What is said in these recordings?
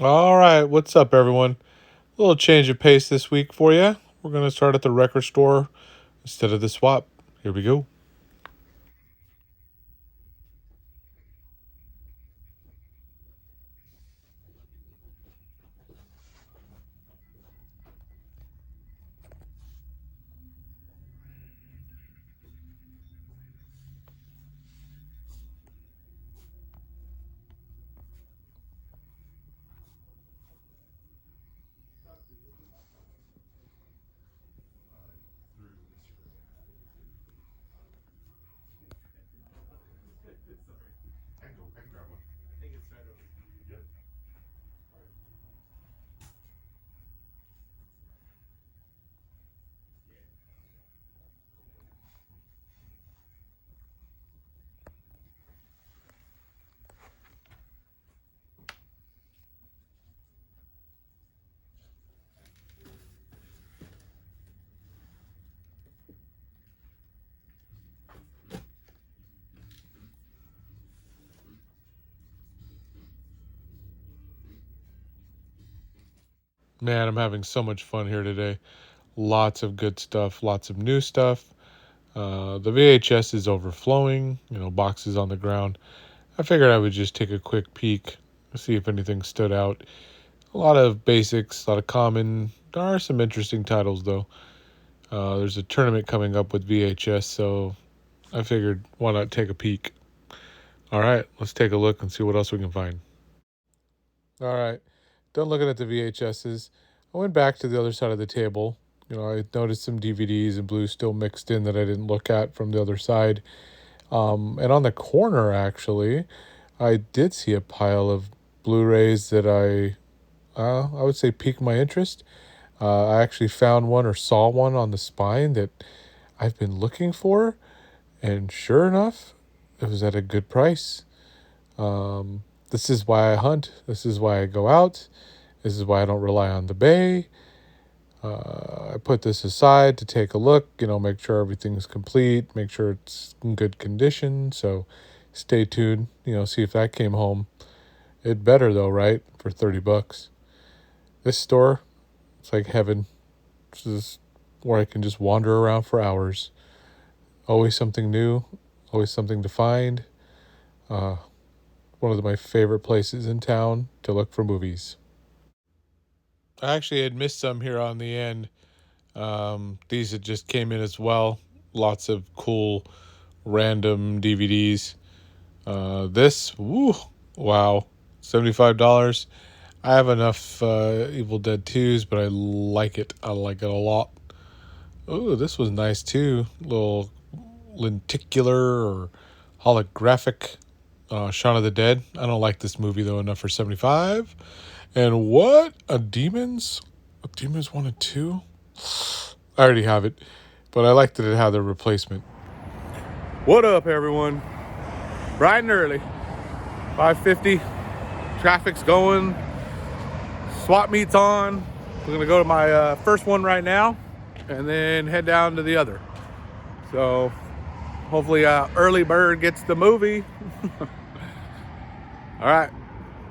All right, what's up, everyone? A little change of pace this week for you. We're going to start at the record store instead of the swap. Here we go. Man, I'm having so much fun here today. Lots of good stuff, lots of new stuff. The VHS is overflowing, boxes on the ground. I figured I would just take a quick peek, see if anything stood out. A lot of basics, a lot of common. There are some interesting titles, though. There's a tournament coming up with VHS, so I figured why not take a peek. All right, let's take a look and see what else we can find. All right, done looking at the VHSs. I went back to the other side of the table. I noticed some DVDs and blues still mixed in that I didn't look at from the other side. And on the corner, actually, I did see a pile of Blu-rays that I would say piqued my interest. I actually found one or saw one on the spine that I've been looking for, and sure enough, it was at a good price. This is why I hunt. This is why I go out. This is why I don't rely on the bay. I put this aside to take a look, make sure everything's complete, make sure it's in good condition. So stay tuned, see if that came home. It better though, right? For 30 bucks. This store, it's like heaven. This is where I can just wander around for hours. Always something new, always something to find. Uh, One of my favorite places in town to look for movies. I actually had missed some here on the end. These had just came in as well. Lots of cool random DVDs. Wow, $75. I have enough Evil Dead 2s, but I like it. I like it a lot. Oh, this was nice too. Little lenticular or holographic Shaun of the Dead. I don't like this movie though enough for 75. And what? A Demons 1 and 2? I already have it, but I like that it had the replacement. What up, everyone? Bright and early. 5:50. Traffic's going. Swap meet's on. We're going to go to my first one right now and then head down to the other. So hopefully early bird gets the movie. All right,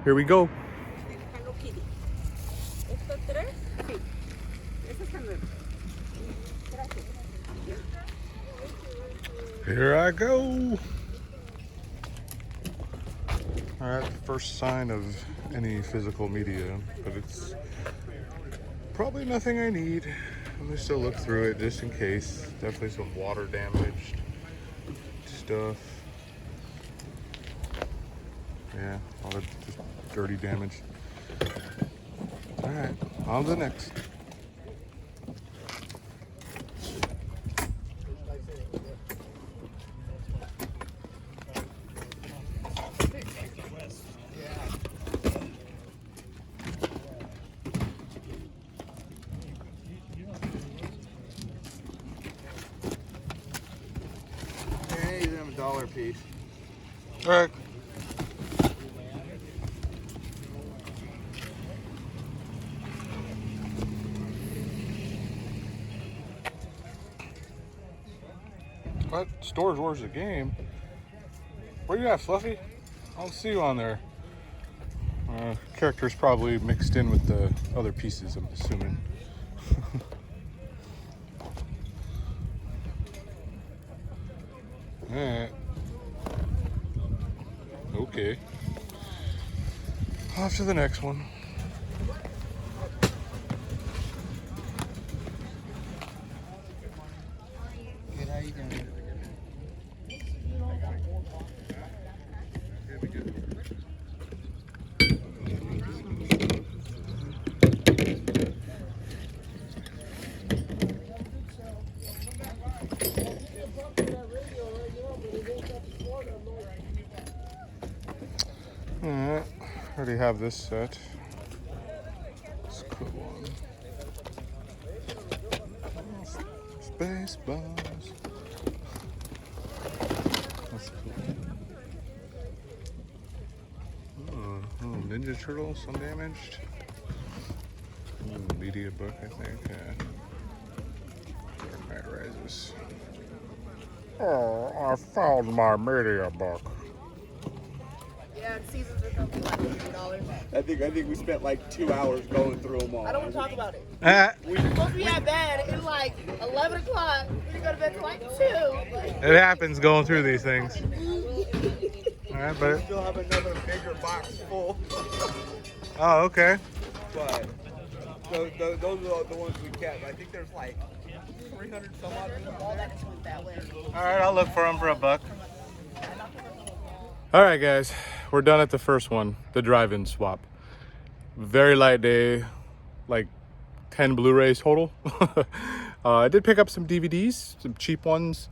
here we go. Here I go. All right, first sign of any physical media, but it's probably nothing I need. Let me still look through it just in case. Definitely some water damaged stuff. Yeah, all the just dirty damage. All right, on to the next. Yeah, you them $1 piece. All right. What? Stores Wars the game? Where you at, Fluffy? I don't see you on there. All Character's probably mixed in with the other pieces, I'm assuming. Alright. Okay. Off to the next one. Good, how you doing? Alright. Already have this set. It's a cool one. Space balls. That's cool. Oh, Ninja Turtles undamaged. Media book, I think. Yeah. Dark Knight Rises. Oh, I found my media book. Yeah, seasons are something like $50. I think we spent like 2 hours going through them all. I don't want to talk about it. It Supposed to be at bed. It's like 11 o'clock. We didn't go to bed till like 2. happens going through these things. All right, but Still have another bigger box full, oh, okay. but those are the ones we kept. I think there's like 300 some odd of them. All that just went that way. All right, I'll look for them for $1. All right, guys, we're done at the first one, the drive-in swap. Very light day, like 10 Blu-rays total. I did pick up some DVDs, some cheap ones.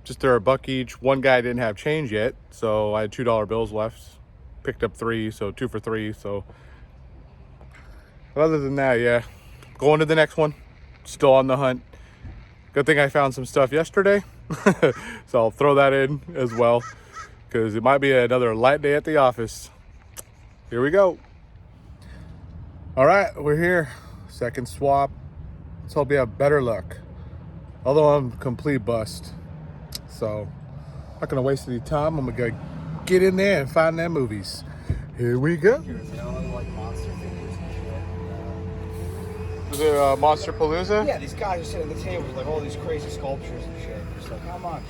Just they're $1 each. One guy didn't have change yet, so I had $2 bills left. Picked up 3, so 2 for 3. So, but other than that, yeah, going to the next one. Still on the hunt. Good thing I found some stuff yesterday, so I'll throw that in as well, because it might be another light day at the office. Here we go. All right, we're here. Second swap. Let's hope we have better luck. Although I'm complete bust. So, not gonna waste any time. I'm gonna get in there and find them movies. Here we go. Is it Monster Palooza? Yeah, these guys are sitting at the table with like all these crazy sculptures and shit. It's like, how much?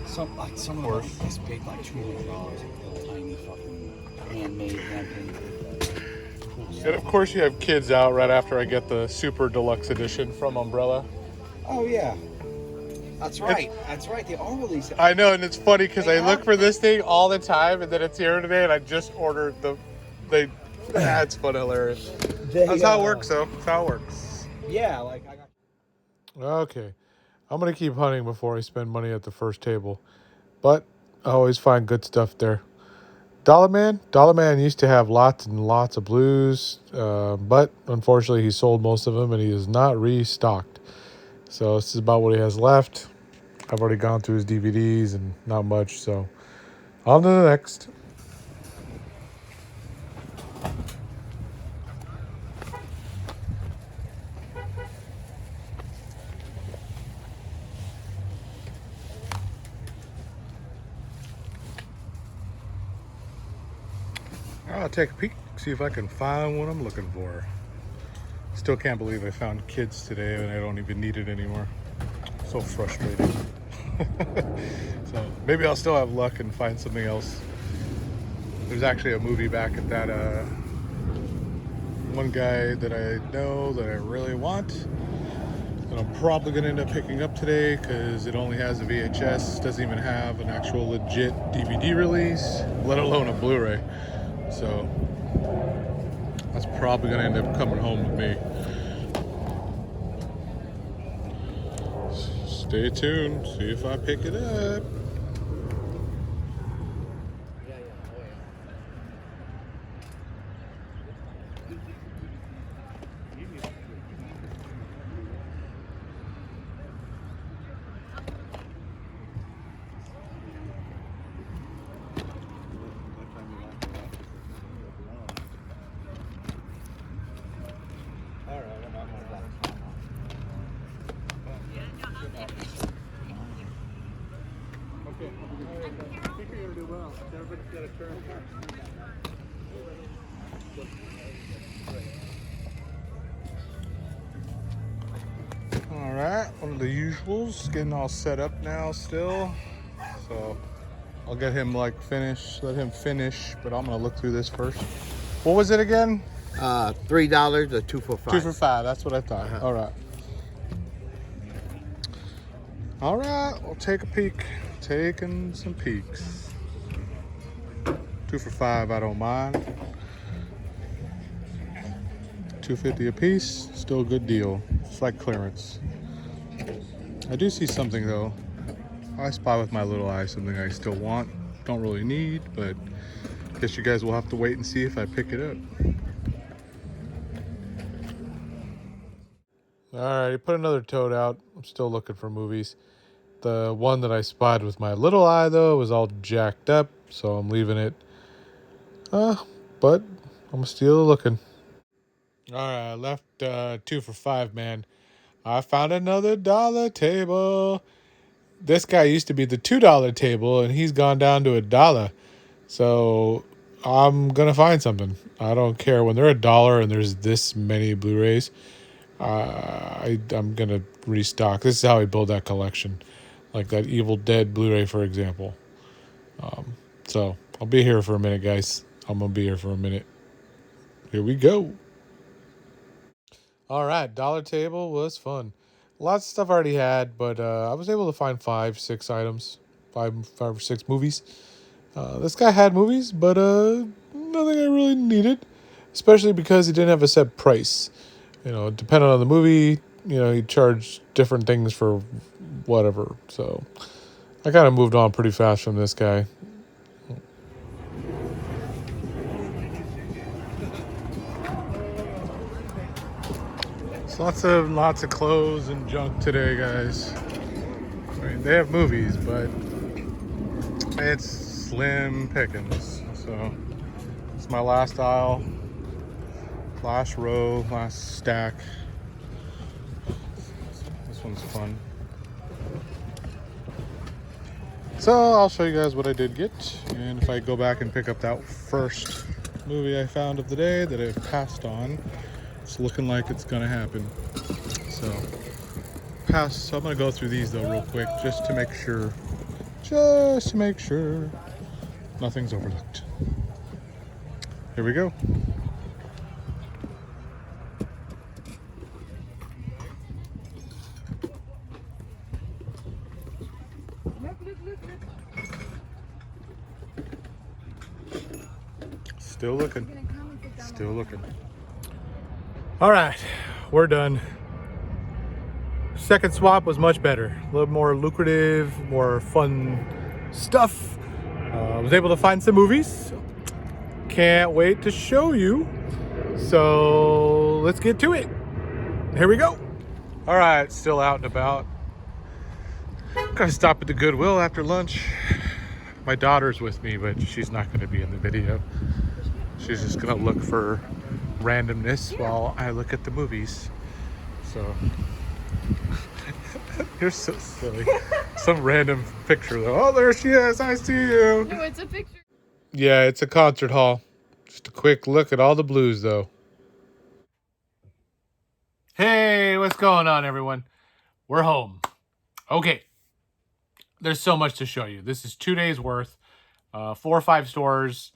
Some of them are this big, like $2 million, like little tiny fucking handmade, hand-painted. And of course you have kids out right after I get the super deluxe edition from Umbrella. Oh yeah, that's right. That's right. They are releasing. I know, and it's funny because They I look are? for this thing all the time, and then it's here today, and I just ordered it's fun, hilarious. That's how it works, though. That's how it works. Yeah, like I got. Okay, I'm gonna keep hunting before I spend money at the first table, but I always find good stuff there. Dollar Man used to have lots and lots of blues, but unfortunately he sold most of them and he is not restocked. So this is about what he has left. I've already gone through his DVDs and not much, so on to the next. I'll take a peek, see if I can find what I'm looking for. Still can't believe I found kids today and I don't even need it anymore. So frustrating. So maybe I'll still have luck and find something else. There's actually a movie back at that one guy that I know that I really want. And I'm probably gonna end up picking up today because it only has a VHS, doesn't even have an actual legit DVD release, let alone a Blu-ray. So that's probably gonna end up coming home with me. Stay tuned, see if I pick it up. All right, one of the usuals, getting all set up now still. So I'll get him let him finish, but I'm gonna look through this first. What was it again? $3 or 2 for 5. 2 for 5, that's what I thought. All right. All right, we'll take a peek. Taking some peeks. 2 for 5, I don't mind. $2.50 a piece, still a good deal. It's like clearance. I do see something though. I spy with my little eye something I still want. Don't really need, but guess you guys will have to wait and see if I pick it up. Alright, put another toad out. I'm still looking for movies. The one that I spied with my little eye though was all jacked up, so I'm leaving it. But I'm still looking. Alright, I left 2 for 5, man. I found another dollar table. This guy used to be the $2 table, and he's gone down to $1. So I'm gonna find something. I don't care when they're $1 and there's this many Blu-rays. I'm gonna restock. This is how I build that collection, like that Evil Dead Blu-ray, for example. So I'll be here for a minute, guys. I'm gonna be here for a minute. Here we go. All right, dollar table was fun. Lots of stuff I already had, but I was able to find 5, 6 items, five or six movies. This guy had movies, but nothing I really needed, especially because he didn't have a set price. You know, depending on the movie, he charged different things for whatever. So I kind of moved on pretty fast from this guy. So lots of clothes and junk today, guys. I mean, they have movies, but it's slim pickings. So it's my last aisle, last row, last stack. This one's fun. So I'll show you guys what I did get, and if I go back and pick up that first movie I found of the day that I passed on, it's looking like it's gonna happen. So I'm gonna go through these though real quick just to make sure nothing's overlooked. Here we go. Still looking. All right, we're done. Second swap was much better, a little more lucrative, more fun stuff. I was able to find some movies. Can't wait to show you. So let's get to it. Here we go. All right, still out and about. Gotta stop at the Goodwill after lunch. My daughter's with me, but she's not going to be in the video. She's just going to look for randomness while I look at the movies. So you're so silly. Some random picture though. Oh, there she is. I see you. No, it's a picture. Yeah, it's a concert hall. Just a quick look at all the blues though. Hey, what's going on, everyone? We're home. Okay. There's so much to show you. This is 2 days worth, 4 or 5 stores.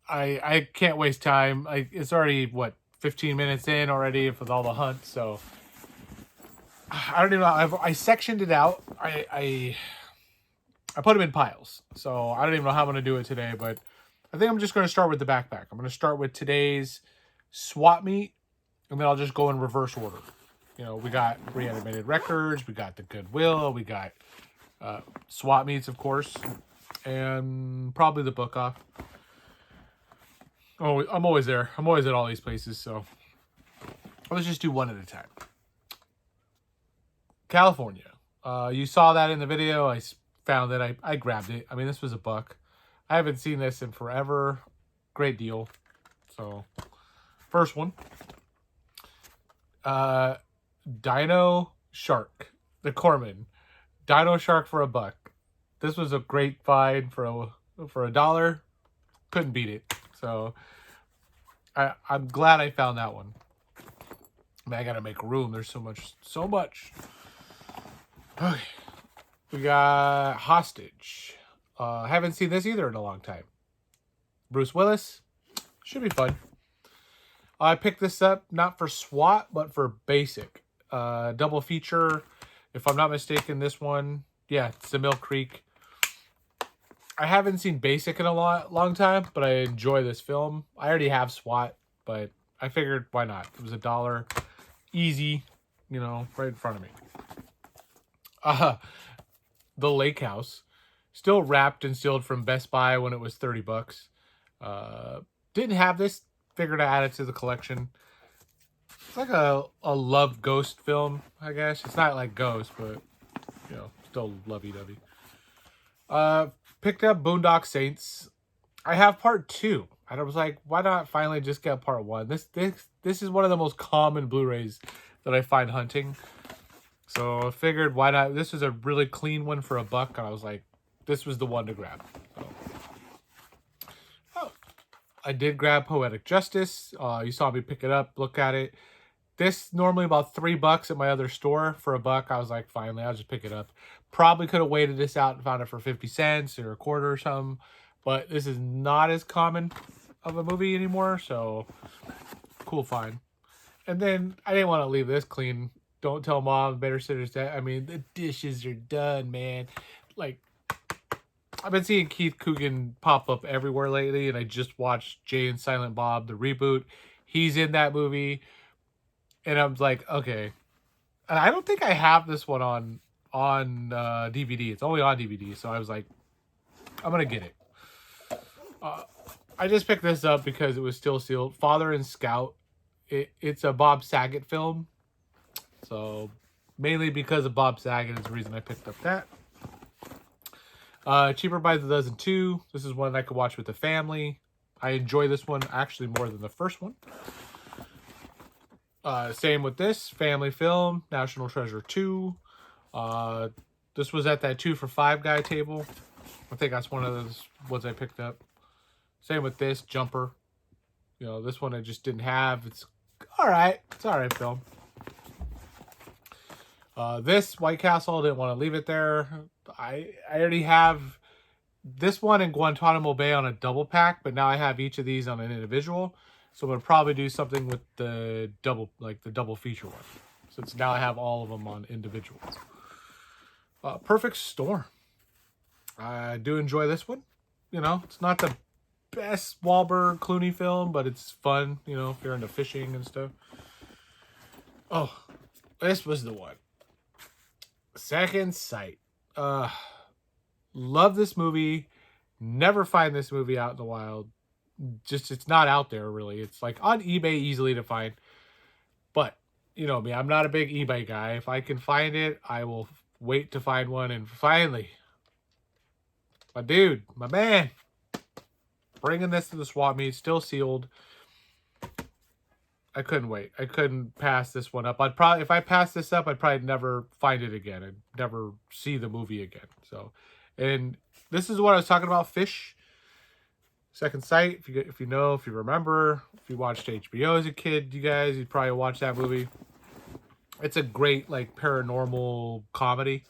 I can't waste time. It's already, 15 minutes in already with all the hunt, so I don't even know. I sectioned it out. I put them in piles, so I don't even know how I'm going to do it today, but I think I'm just going to start with the backpack. I'm going to start with today's swap meet, and then I'll just go in reverse order. We got Reanimated Records, we got the Goodwill, we got swap meets, of course, and probably the book off. Oh, I'm always there. I'm always at all these places, so let's just do one at a time. California. You saw that in the video. I found it. I grabbed it. I mean, this was $1. I haven't seen this in forever. Great deal. So, first one. Dino Shark. The Corman. Dino Shark for $1. This was a great find for $1. Couldn't beat it. So I'm glad I found that one. Man, I gotta make room. There's so much, so much. Okay, we got Hostage. Haven't seen this either in a long time. Bruce Willis. Should be fun. I picked this up not for SWAT, but for Basic. Double feature. If I'm not mistaken, this one, yeah, it's the Mill Creek. I haven't seen Basic in a long time, but I enjoy this film. I already have SWAT, but I figured why not? It was $1. Easy, you know, right in front of me. The Lake House. Still wrapped and sealed from Best Buy when it was $30. Didn't have this. Figured I add it to the collection. It's like a love ghost film, I guess. It's not like Ghost, but, you know, still lovey-dovey. Picked up Boondock Saints. I have part 2. And I was like, why not finally just get part 1? This is one of the most common Blu-rays that I find hunting. So I figured, why not? This is a really clean one for $1. And I was like, this was the one to grab. So. Oh, I did grab Poetic Justice. You saw me pick it up, look at it. This normally about $3 at my other store. For $1, I was like, finally, I'll just pick it up. Probably could have waited this out and found it for 50 cents or a quarter or something. But this is not as common of a movie anymore. So, cool find. And then I didn't want to leave this clean. Don't tell mom, babysitter's dead. I mean, the dishes are done, man. Like, I've been seeing Keith Coogan pop up everywhere lately. And I just watched Jay and Silent Bob, the reboot. He's in that movie. And I'm like, okay. And I don't think I have this one on DVD. It's only on DVD. So I was like, I'm going to get it. I just picked this up because it was still sealed. Father and Scout. It's a Bob Saget film. So mainly because of Bob Saget is the reason I picked up that. Cheaper by the Dozen 2. This is one I could watch with the family. I enjoy this one actually more than the first one. Same with this family film, National Treasure 2. This was at that 2 for $5 guy table. I think that's one of those ones I picked up. Same with this, Jumper. You know, this one I just didn't have. It's all right. It's all right film. This White Castle, didn't want to leave it there. I already have this one in Guantanamo Bay on a double pack, but now I have each of these on an individual. So I'm going to probably do something with the double feature one. Since now I have all of them on individuals. Perfect Storm. I do enjoy this one. You know, it's not the best Wahlberg Clooney film, but it's fun, you know, if you're into fishing and stuff. Oh, this was the one. Second Sight. Love this movie. Never find this movie out in the wild. Just, it's not out there really. It's like on eBay, easily to find. But you know me, I'm not a big eBay guy. If I can find it, I will wait to find one. And finally, my dude, my man, bringing this to the swap meet, still sealed. I couldn't wait. I couldn't pass this one up. I'd probably, if I passed this up, I'd probably never find it again. I'd never see the movie again. So, and this is what I was talking about, Fish. Second Sight, if you know, if you remember, if you watched HBO as a kid, you'd probably watch that movie. It's a great, like, paranormal comedy.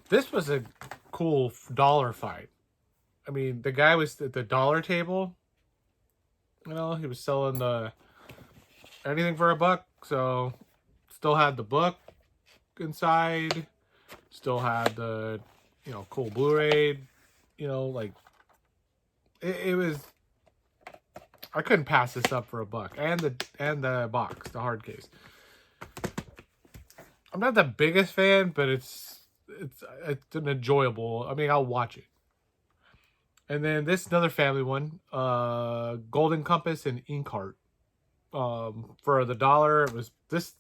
This was a cool dollar fight. I mean, the guy was at the dollar table. You know, he was selling anything for $1. So, still had the book inside. Still had the, you know, cool Blu-ray. You know, like, it was, I couldn't pass this up for $1. And the box, the hard case. I'm not the biggest fan, but it's an enjoyable. I mean, I'll watch it. And then this another family one, Golden Compass and Inkheart. For the $1, it was this.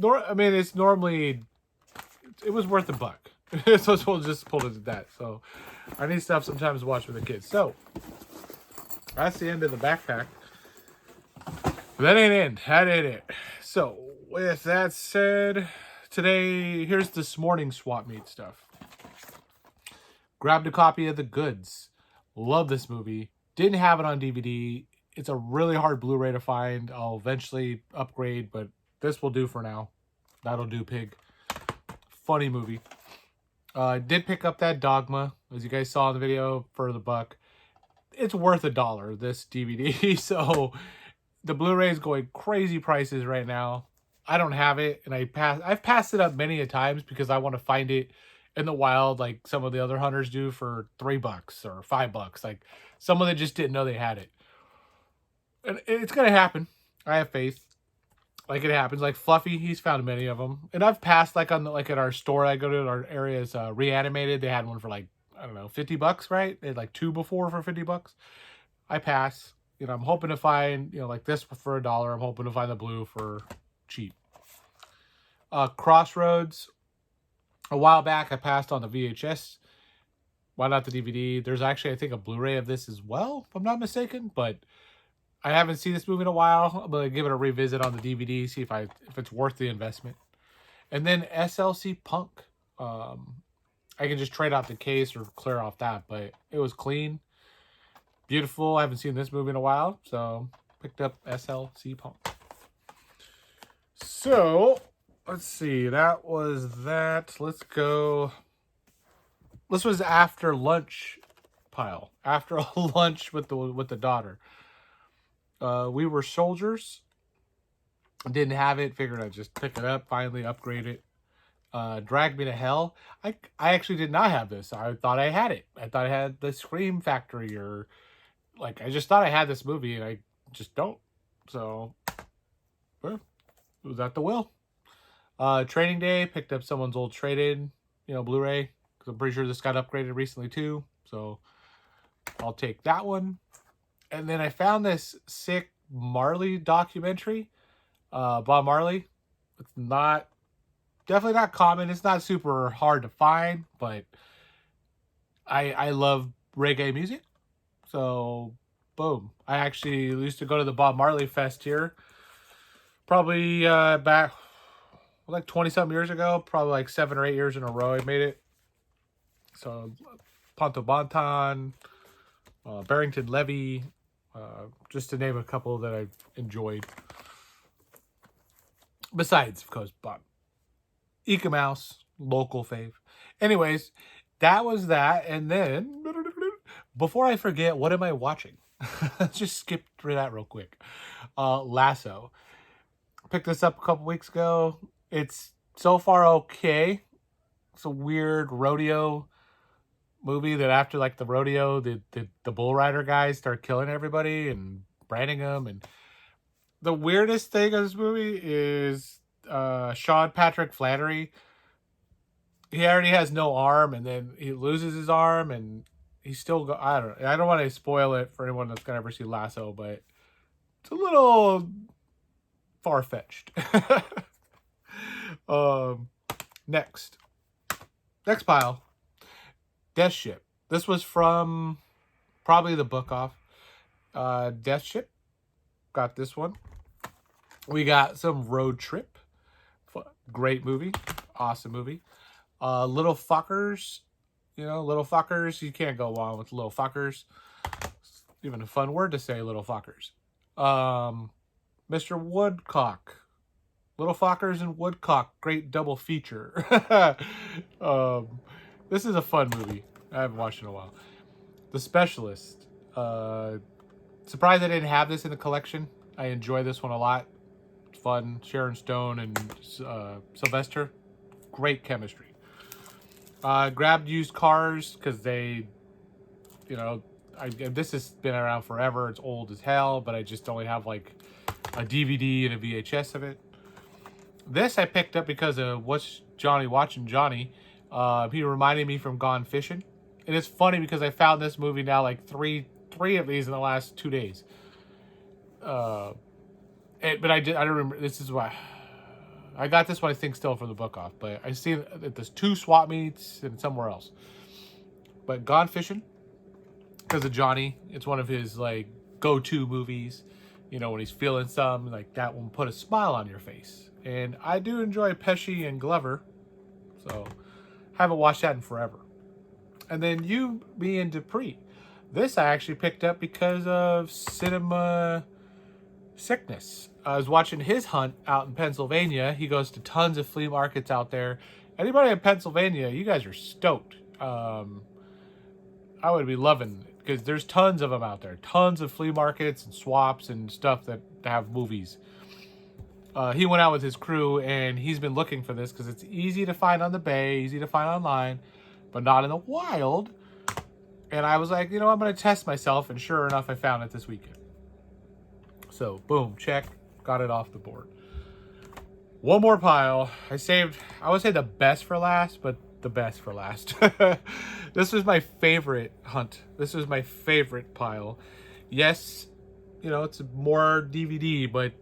I mean, it's normally, it was worth $1. So we'll just pull it at that. So I need stuff sometimes to watch with the kids. So that's the end of the backpack. That ain't it. So with that said, today, here's this morning swap meet stuff. Grabbed a copy of The Goods. Love this movie. Didn't have it on DVD. It's a really hard Blu-ray to find. I'll eventually upgrade, but this will do for now. That'll do, pig. Funny movie. I did pick up that Dogma, as you guys saw in the video, for the buck. It's worth $1, this DVD. So the Blu-ray is going crazy prices right now. I don't have it, and I've passed it up many a times because I want to find it in the wild, like some of the other hunters do, for $3 or $5. Like someone that just didn't know they had it, and it's gonna happen. I have faith. Like it happens. Like Fluffy, he's found many of them, and I've passed like on the, like at our store I go to, our areas Reanimated. They had one for like, I don't know, $50, right? They had like 2 before for $50. I pass. You know, I'm hoping to find, you know, like this for $1. I'm hoping to find the blue for cheap. Crossroads. A while back, I passed on the VHS. Why not the DVD? There's actually, I think, a Blu-ray of this as well, if I'm not mistaken. But I haven't seen this movie in a while. I'm gonna give it a revisit on the DVD, see if it's worth the investment. And then SLC Punk. I can just trade out the case or clear off that, but it was clean. Beautiful. I haven't seen this movie in a while, so picked up SLC Punk. So, let's see. That was that. Let's go. This was after lunch pile. After a lunch with the daughter. We were soldiers. Didn't have it. Figured I'd just pick it up. Finally upgrade it. Drag Me to Hell. I actually did not have this. I thought I had it. I thought I had the Scream Factory, or like I just thought I had this movie, and I just don't. So, well, it was at the will. Trading Day, picked up someone's old trade-in, Blu-ray, because I'm pretty sure this got upgraded recently too. So I'll take that one. And then I found this sick Marley documentary. Bob Marley. It's definitely not common. It's not super hard to find, but I love reggae music. So, boom. I actually used to go to the Bob Marley Fest here. Probably back like 20-something years ago. Probably like 7 or 8 years in a row I made it. So, Ponto Bonton, Barrington Levy, just to name a couple that I've enjoyed. Besides, of course, Bob. Eka Mouse, local fave. Anyways, that was that. And then, before I forget, what am I watching? Let's just skip through that real quick. Lasso. Picked this up a couple weeks ago. It's so far okay. It's a weird rodeo movie that after like the rodeo, the bull rider guys start killing everybody and branding them. And the weirdest thing of this movie is Sean Patrick Flannery. He already has no arm, and then he loses his arm, and he's still I don't want to spoil it for anyone that's gonna ever see Lasso, but it's a little far-fetched. Next pile, Death Ship. This was from probably the book off. Death Ship. Got this one. We got some Road Trip. Great movie. Awesome movie. Little Fuckers. Little Fuckers. You can't go wrong with Little Fuckers. It's even a fun word to say, Little Fuckers. Mr. Woodcock. Little Fuckers and Woodcock. Great double feature. This is a fun movie. I haven't watched it in a while. The Specialist. Surprised I didn't have this in the collection. I enjoy this one a lot. It's fun. Sharon Stone and Sylvester. Great chemistry. Grabbed used cars because they, this has been around forever. It's old as hell, but I just only have like a DVD and a VHS of it. This I picked up because of What's Johnny Watching Johnny. He reminded me from Gone Fishing. And it's funny because I found this movie now like three of these in the last 2 days. But I don't remember. This is why I got this one. I think still from the book off, but I see that there's 2 swap meets and somewhere else. But Gone Fishing, because of Johnny, it's one of his like go-to movies. When he's feeling something like that, will put a smile on your face. And I do enjoy Pesci and Glover, so haven't watched that in forever. And then You, Me, and Dupree. This I actually picked up because of cinema sickness. I was watching his hunt out in Pennsylvania. He goes to tons of flea markets out there. Anybody in Pennsylvania, you guys are stoked. I would be loving it because there's tons of them out there. Tons of flea markets and swaps and stuff that have movies. He went out with his crew and he's been looking for this because it's easy to find on the bay, easy to find online, but not in the wild. And I was like, I'm going to test myself. And sure enough, I found it this weekend. So, boom, check. Got it off the board. One more pile. I would say the best for last, but the best for last. This was my favorite hunt. This was my favorite pile. Yes, it's more DVD, but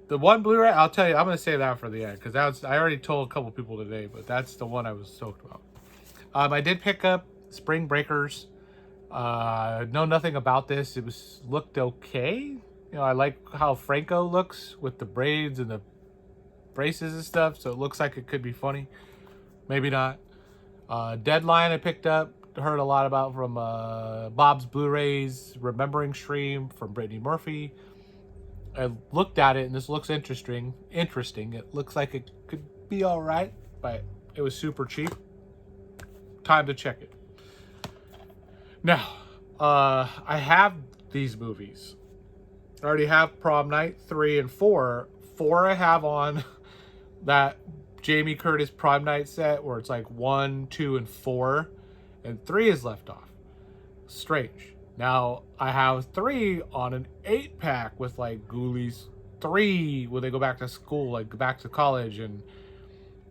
the one Blu-ray, I'll tell you, I'm going to save that for the end because I already told a couple people today, but that's the one I was stoked about. I did pick up Spring Breakers. Know nothing about this. It looked okay. I like how Franco looks with the braids and the braces and stuff, so it looks like it could be funny. Maybe not. Deadline I picked up. Heard a lot about from Bob's Blu-rays, Remembering Stream from Brittany Murphy. I looked at it and this looks interesting. It looks like it could be all right, but it was super cheap. Time to check it. Now, I have these movies. I already have Prom Night 3 and 4. 4 I have on that Jamie Curtis Prom Night set where it's like 1, 2, and 4. And 3 is left off. Strange. Now, I have 3 on an 8-pack with like Ghoulies 3 where they go back to school, like go back to college, and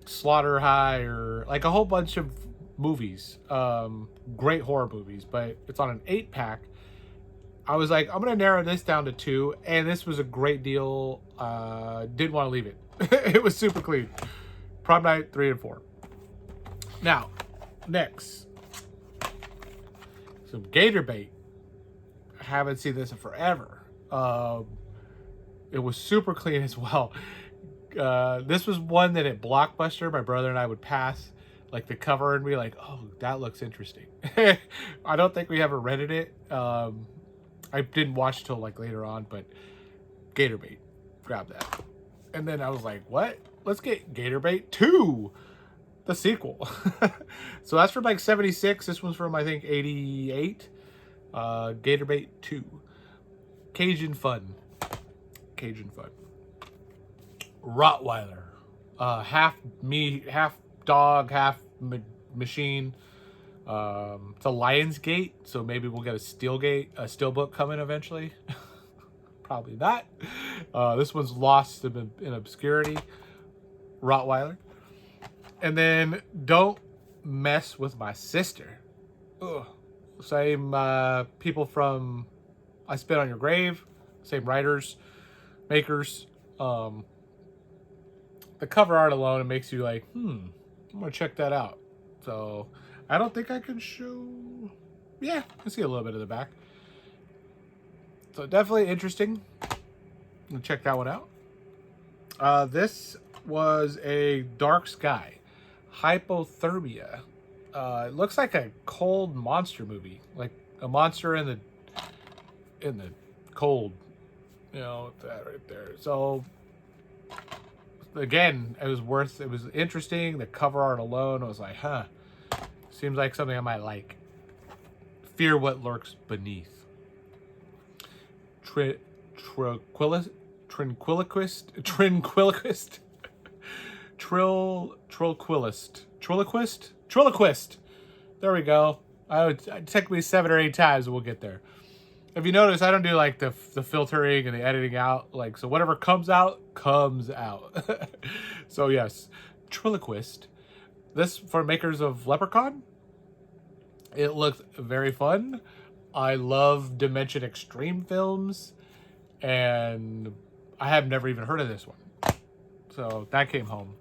Slaughter High, or like a whole bunch of movies. Great horror movies, but it's on an 8-pack. I was like, I'm going to narrow this down to 2, and this was a great deal. Didn't want to leave it. It was super clean. Prom Night 3 and 4. Now, next. Some gator bait. I haven't seen this in forever. It was super clean as well. This was one that at Blockbuster, my brother and I would pass like the cover and be like, oh, that looks interesting. I don't think we ever rented it. I didn't watch till like later on, but gator bait. Grab that. And then I was like, what? Let's get Gator Bait 2. The sequel. So that's from like 76. This one's from I think 88. Gator Bait 2. Cajun fun. Rottweiler. Half me, half dog, half machine. It's a Lionsgate, so maybe we'll get a Steelbook coming eventually. Probably not. This one's lost in obscurity. Rottweiler. And then Don't Mess With My Sister. Ugh. Same people from I Spit on Your Grave. Same writers, makers. The cover art alone, it makes you like, I'm going to check that out. So I don't think I can show... Yeah, I see a little bit of the back. So definitely interesting. Check that one out. This was a Dark Sky. Hypothermia. It looks like a cold monster movie. Like a monster in the cold. That right there. So again, it was interesting. The cover art alone, I was like, seems like something I might like. Fear What Lurks Beneath. Trinquiloquist. Triloquist. There we go. It took me 7 or 8 times and we'll get there. If you notice, I don't do like the filtering and the editing out. Like, so whatever comes out, comes out. So yes, Triloquist. This for makers of Leprechaun. It looks very fun. I love Dimension Extreme films, and I have never even heard of this one. So that came home.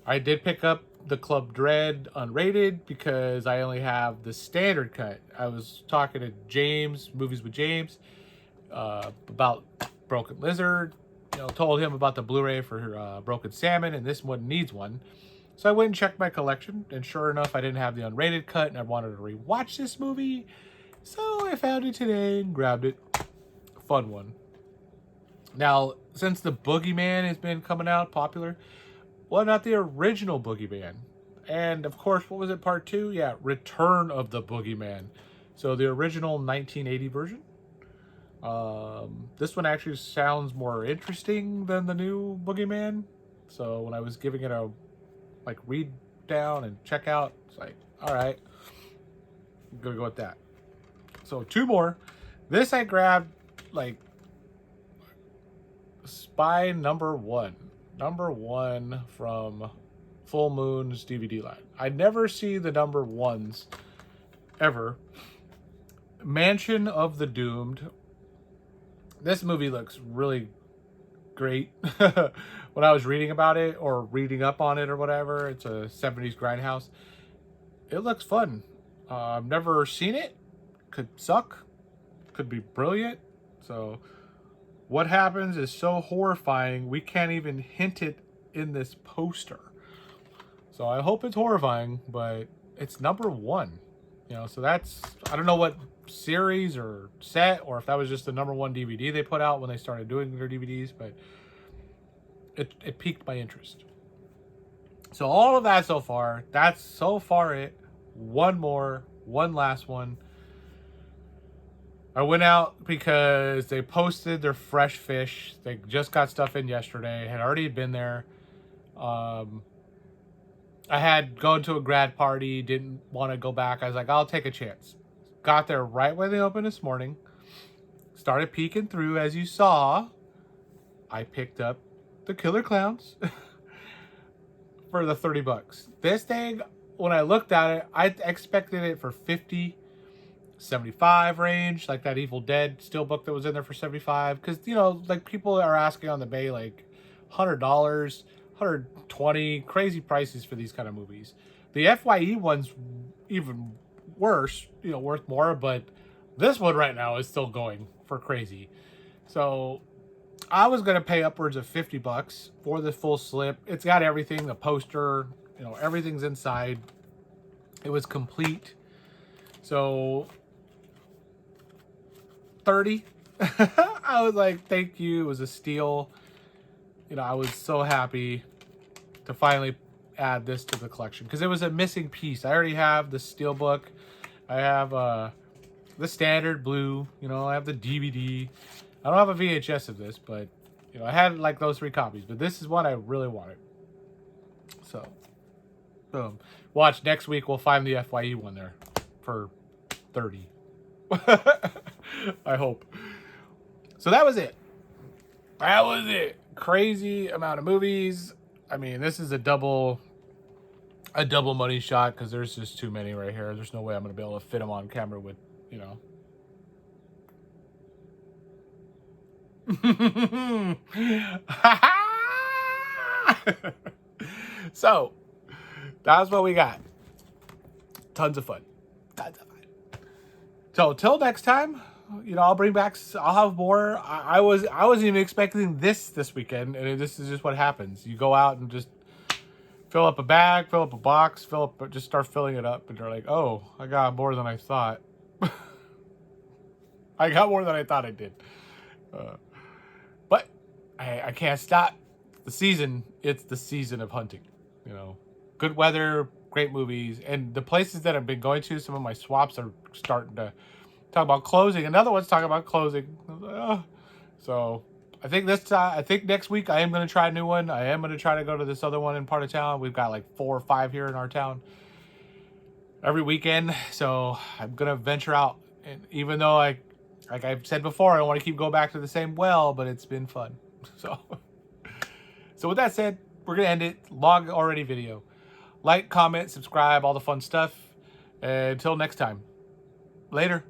I did pick up the Club Dread unrated because I only have the standard cut. I was talking to James, Movies with James, about Broken Lizard. Told him about the Blu-ray for Broken Salmon, and this one needs one. So I went and checked my collection, and sure enough, I didn't have the unrated cut, and I wanted to rewatch this movie. So I found it today and grabbed it. Fun one. Now, since the Boogeyman has been coming out popular, what about the original Boogeyman? And of course, what was it, part 2? Yeah, Return of the Boogeyman. So the original 1980 version. This one actually sounds more interesting than the new Boogeyman. So when I was giving it a read down and check out, it's like, all right, I'm gonna go with that. So 2 more. This I grabbed like Spy number 1. Number 1 from Full Moon's DVD line. I never see the number 1s ever. Mansion of the Doomed. This movie looks really great. When I was reading about it or reading up on it or whatever, it's a 70s grindhouse. It looks fun. I've never seen it. Could suck. Could be brilliant. So what happens is so horrifying, we can't even hint it in this poster. So I hope it's horrifying, but it's number 1. You know, so that's, I don't know what series or set, or if that was just the number 1 DVD they put out when they started doing their DVDs, but it piqued my interest. So all of that so far, that's so far it. One last one. I went out because they posted their fresh fish. They just got stuff in yesterday. Had already been there. I had gone to a grad party. Didn't want to go back. I was like, I'll take a chance. Got there right when they opened this morning. Started peeking through. As you saw, I picked up the Killer Clowns for the $30. This thing, when I looked at it, I expected it for 50, 75 range, like that Evil Dead steelbook that was in there for 75. Because, you know, like people are asking on the Bay like $100, 120, crazy prices for these kind of movies. The FYE one's even worse, you know, worth more, but this one right now is still going for crazy. So I was gonna pay upwards of $50 for the full slip. It's got everything, the poster, you know, everything's inside. It was complete. So 30. I was like, thank you. It was a steal. You know, I was so happy to finally add this to the collection because it was a missing piece. I already have the steelbook. I have the standard blue. You know, I have the DVD. I don't have a VHS of this, but you know, I had like those 3 copies. But this is one I really wanted. So, boom. Watch, next week we'll find the FYE one there for 30. I hope. So that was it. That was it. Crazy amount of movies. I mean, this is a double money shot because there's just too many right here. There's no way I'm going to be able to fit them on camera with, you know. So, that's what we got. Tons of fun. So, till next time, you know, I'll have more. I wasn't even expecting this weekend, and this is just what happens. You go out and just fill up a bag, fill up a box, just start filling it up, and you're like, oh, I got more than I thought. I got more than I thought I did. But I can't stop. It's the season of hunting. You know, good weather, great movies, and the places that I've been going to, some of my swaps are starting to talk about closing. Another one's talking about closing. So I think next week I am going to try a new one. I am going to try to go to this other one in part of town. We've got like 4 or 5 here in our town every weekend. So I'm going to venture out. And even though like I've said before, I don't want to keep going back to the same well, but it's been fun. So with that said, we're going to end it. Long already video. Like, comment, subscribe, all the fun stuff. Until next time. Later.